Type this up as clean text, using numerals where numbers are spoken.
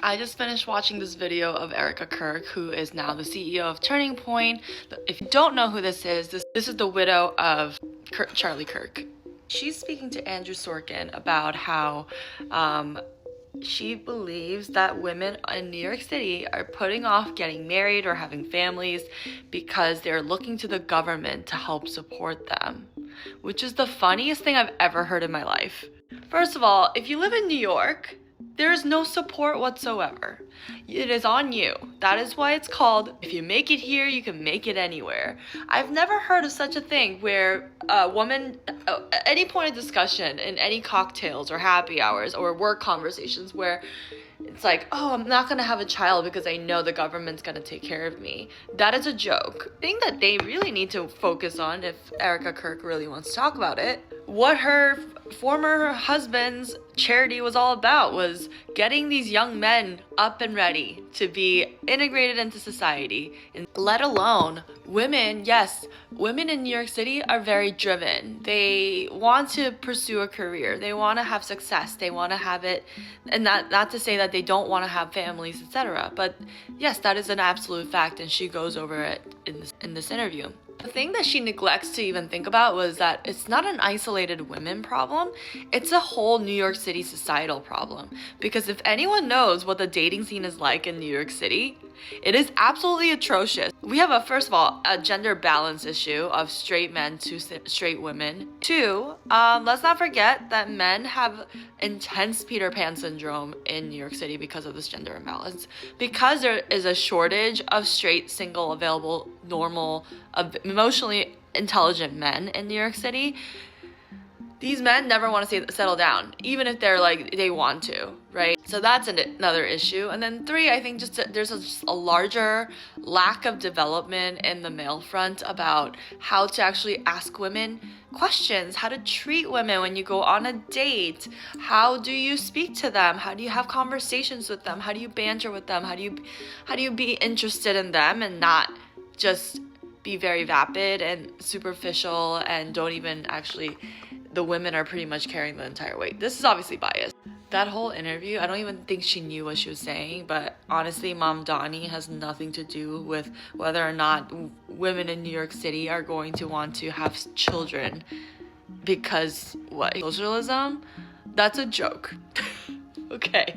I just finished watching this video of Erica Kirk, who is now the CEO of Turning Point. If you don't know who this is the widow of Charlie Kirk. She's speaking to Andrew Sorkin about how she believes that women in New York City are putting off getting married or having families because they're looking to the government to help support them, which is the funniest thing I've ever heard in my life. First of all, if you live in New York, there is no support whatsoever. It is on you. That is why it's called, if you make it here, you can make it anywhere. I've never heard of such a thing where a woman, at any point of discussion in any cocktails or happy hours or work conversations where it's like, oh, I'm not gonna have a child because I know the government's gonna take care of me. That is a joke. The thing that they really need to focus on, if Erica Kirk really wants to talk about it, what her former husband's charity was all about was getting these young men up and ready to be integrated into society. And let alone women. Yes, women in New York City are very driven. They want to pursue a career. They want to have success. They want to have it, and not to say that they don't want to have families, etc. But yes, that is an absolute fact, and she goes over it in this interview. The thing that she neglects to even think about was that it's not an isolated women problem, it's a whole New York City societal problem. Because if anyone knows what the dating scene is like in New York City, it is absolutely atrocious. We have first of all, a gender balance issue of straight men to straight women. Two, let's not forget that men have intense Peter Pan syndrome in New York City because of this gender imbalance. Because there is a shortage of straight, single, available, normal, emotionally intelligent men in New York City, these men never want to settle down, even if they're like, they want to, right? So that's another issue. And then three, I think there's just a larger lack of development in the male front about how to actually ask women questions, how to treat women when you go on a date. How do you speak to them? How do you have conversations with them? How do you banter with them? How do you be interested in them and not just be very vapid and superficial and don't even actually, the women are pretty much carrying the entire weight. This is obviously biased. That whole interview, I don't even think she knew what she was saying, but honestly, Mom Donnie has nothing to do with whether or not women in New York City are going to want to have children because, what, socialism? That's a joke. Okay.